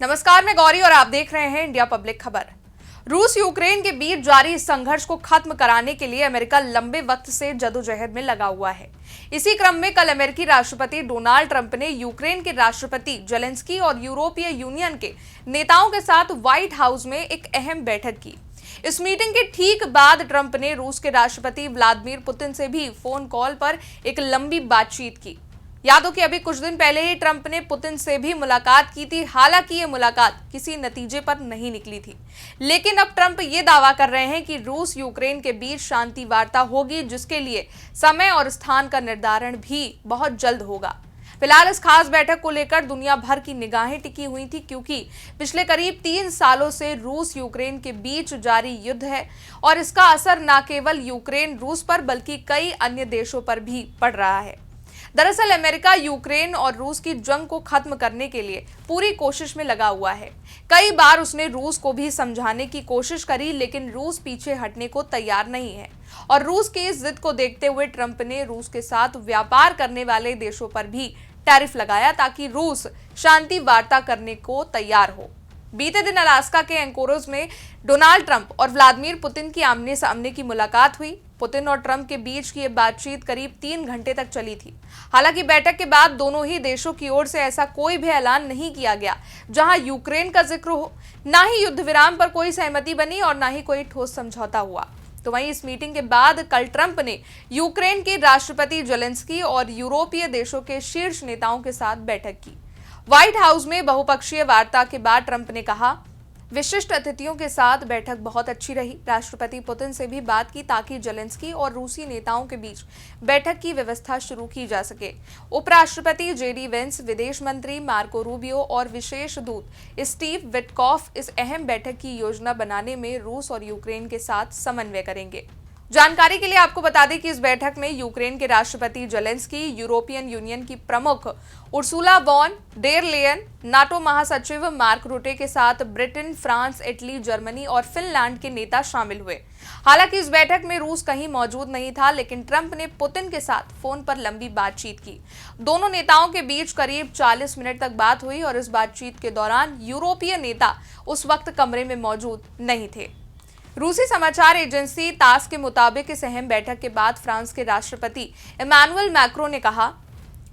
नमस्कार, मैं गौरी और आप देख रहे हैं इंडिया पब्लिक खबर। रूस यूक्रेन के बीच जारी इस संघर्ष को खत्म कराने के लिए अमेरिका लंबे वक्त से जदोजहद में लगा हुआ है। इसी क्रम में कल अमेरिकी राष्ट्रपति डोनाल्ड ट्रंप ने यूक्रेन के राष्ट्रपति जेलेंस्की और यूरोपीय यूनियन के नेताओं के साथ व्हाइट हाउस में एक अहम बैठक की। इस मीटिंग के ठीक बाद ट्रंप ने रूस के राष्ट्रपति व्लादिमीर पुतिन से भी फोन कॉल पर एक लंबी बातचीत की। याद हो कि अभी कुछ दिन पहले ही ट्रंप ने पुतिन से भी मुलाकात की थी। हालांकि ये मुलाकात किसी नतीजे पर नहीं निकली थी, लेकिन अब ट्रंप ये दावा कर रहे हैं कि रूस यूक्रेन के बीच शांति वार्ता होगी, जिसके लिए समय और स्थान का निर्धारण भी बहुत जल्द होगा। फिलहाल इस खास बैठक को लेकर दुनिया भर की निगाहें टिकी हुई थी, क्योंकि पिछले करीब 3 सालों से रूस यूक्रेन के बीच जारी युद्ध है और इसका असर न केवल यूक्रेन रूस पर बल्कि कई अन्य देशों पर भी पड़ रहा है। दरअसल अमेरिका यूक्रेन और रूस की जंग को खत्म करने के लिए पूरी कोशिश में लगा हुआ है। कई बार उसने रूस को भी समझाने की कोशिश करी, लेकिन रूस पीछे हटने को तैयार नहीं है और रूस की इस जिद को देखते हुए ट्रंप ने रूस के साथ व्यापार करने वाले देशों पर भी टैरिफ लगाया, ताकि रूस शांति वार्ता करने को तैयार हो। बीते दिन अलास्का के एंकोरेज में डोनाल्ड ट्रंप और व्लादिमीर पुतिन की आमने सामने की मुलाकात हुई। पुतिन और ट्रंप के बीच की ये बातचीत करीब 3 घंटे तक चली थी। हालांकि बैठक के बाद दोनों ही देशों की ओर से ऐसा कोई भी ऐलान नहीं किया गया जहां यूक्रेन का जिक्र हो। ना ही युद्ध विराम पर कोई सहमति बनी और ना ही कोई ठोस समझौता हुआ। तो वहीं इस मीटिंग के बाद कल ट्रंप ने यूक्रेन के राष्ट्रपति जेलेंस्की और यूरोपीय देशों के शीर्ष नेताओं के साथ बैठक की। व्हाइट हाउस में बहुपक्षीय वार्ता के बाद ट्रंप ने कहा, विशिष्ट अतिथियों के साथ बैठक बहुत अच्छी रही। राष्ट्रपति पुतिन से भी बात की ताकि जेलेंस्की और रूसी नेताओं के बीच बैठक की व्यवस्था शुरू की जा सके। उपराष्ट्रपति जेडी वेंस, विदेश मंत्री मार्को रूबियो और विशेष दूत स्टीव विटकॉफ इस अहम बैठक की योजना बनाने में रूस और यूक्रेन के साथ समन्वय करेंगे। जानकारी के लिए आपको बता दें कि इस बैठक में यूक्रेन के राष्ट्रपति जेलेंस्की, यूरोपियन यूनियन की प्रमुख Ursula von der Leyen, NATO महासचिव मार्क रूटे के साथ ब्रिटेन, फ्रांस, इटली, जर्मनी और फिनलैंड के नेता शामिल हुए। हालांकि इस बैठक में रूस कहीं मौजूद नहीं था, लेकिन ट्रंप ने पुतिन के साथ फोन पर लंबी बातचीत की। दोनों नेताओं के बीच करीब 40 मिनट तक बात हुई और इस बातचीत के दौरान यूरोपीय नेता उस वक्त कमरे में मौजूद नहीं थे। रूसी समाचार एजेंसी तास के मुताबिक इस अहम बैठक के बाद फ्रांस के राष्ट्रपति इमैनुअल मैक्रों ने कहा,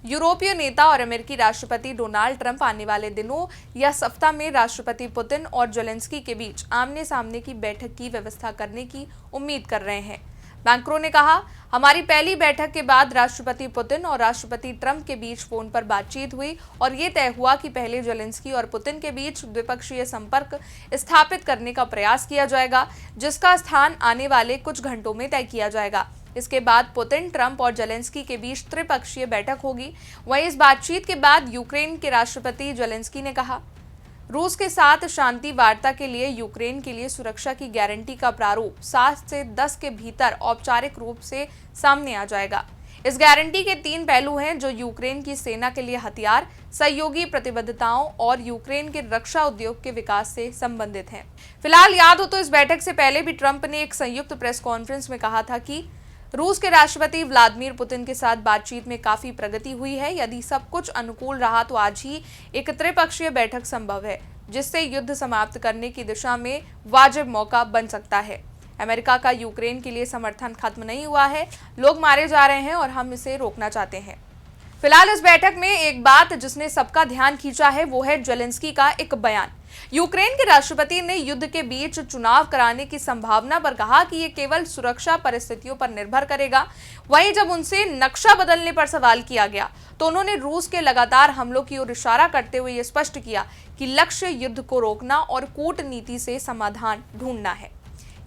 यूरोपीय नेता और अमेरिकी राष्ट्रपति डोनाल्ड ट्रंप आने वाले दिनों या सप्ताह में राष्ट्रपति पुतिन और जेलेंस्की के बीच आमने सामने की बैठक की व्यवस्था करने की उम्मीद कर रहे हैं। मैक्रों ने कहा, हमारी पहली बैठक के बाद राष्ट्रपति पुतिन और राष्ट्रपति ट्रंप के बीच फोन पर बातचीत हुई और ये तय हुआ कि पहले जेलेंस्की और पुतिन के बीच द्विपक्षीय संपर्क स्थापित करने का प्रयास किया जाएगा, जिसका स्थान आने वाले कुछ घंटों में तय किया जाएगा। इसके बाद पुतिन, ट्रंप और जेलेंस्की के बीच त्रिपक्षीय बैठक होगी। वहीं इस बातचीत के बाद यूक्रेन के राष्ट्रपति जेलेंस्की ने कहा, रूस के साथ शांति वार्ता के लिए यूक्रेन के लिए सुरक्षा की गारंटी का प्रारूप 7 से 10 के भीतर औपचारिक रूप से सामने आ जाएगा। इस गारंटी के 3 पहलू हैं, जो यूक्रेन की सेना के लिए हथियार, सहयोगी प्रतिबद्धताओं और यूक्रेन के रक्षा उद्योग के विकास से संबंधित हैं। फिलहाल याद हो तो इस बैठक से पहले भी ट्रंप ने एक संयुक्त प्रेस कॉन्फ्रेंस में कहा था कि रूस के राष्ट्रपति व्लादिमीर पुतिन के साथ बातचीत में काफी प्रगति हुई है। यदि सब कुछ अनुकूल रहा तो आज ही एक त्रिपक्षीय बैठक संभव है, जिससे युद्ध समाप्त करने की दिशा में वाजिब मौका बन सकता है। अमेरिका का यूक्रेन के लिए समर्थन खत्म नहीं हुआ है, लोग मारे जा रहे हैं और हम इसे रोकना चाहते हैं। फिलहाल इस बैठक में एक बात जिसने सबका ध्यान खींचा है, वो है जेलेंस्की का एक बयान। यूक्रेन के राष्ट्रपति ने युद्ध के बीच चुनाव कराने की संभावना पर कहा कि ये केवल सुरक्षा परिस्थितियों पर निर्भर करेगा। वहीं जब उनसे नक्शा बदलने पर सवाल किया गया तो उन्होंने रूस के लगातार हमलों की ओर इशारा करते हुए ये स्पष्ट किया कि लक्ष्य युद्ध को रोकना और कूटनीति से समाधान ढूंढना है।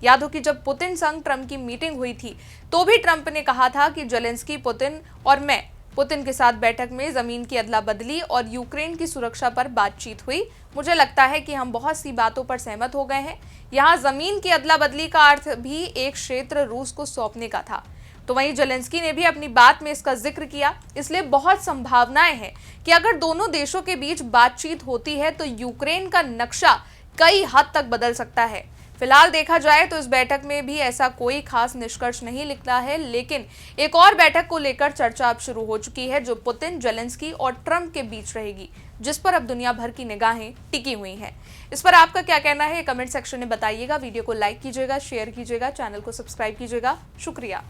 याद हो कि जब पुतिन संग ट्रंप की मीटिंग हुई थी तो भी ट्रंप ने कहा था कि जेलेंस्की, पुतिन और मैं पुतिन के साथ बैठक में जमीन की अदला बदली और यूक्रेन की सुरक्षा पर बातचीत हुई। मुझे लगता है कि हम बहुत सी बातों पर सहमत हो गए हैं। यहाँ जमीन की अदला बदली का अर्थ भी एक क्षेत्र रूस को सौंपने का था। तो वहीं जेलेंस्की ने भी अपनी बात में इसका जिक्र किया। इसलिए बहुत संभावनाएं हैं कि अगर दोनों देशों के बीच बातचीत होती है तो यूक्रेन का नक्शा कई हद तक बदल सकता है। फिलहाल देखा जाए तो इस बैठक में भी ऐसा कोई खास निष्कर्ष नहीं निकला है, लेकिन एक और बैठक को लेकर चर्चा अब शुरू हो चुकी है जो पुतिन, जेलेंस्की और ट्रंप के बीच रहेगी, जिस पर अब दुनिया भर की निगाहें टिकी हुई हैं। इस पर आपका क्या कहना है, कमेंट सेक्शन में बताइएगा। वीडियो को लाइक कीजिएगा, शेयर कीजिएगा, चैनल को सब्सक्राइब कीजिएगा। शुक्रिया।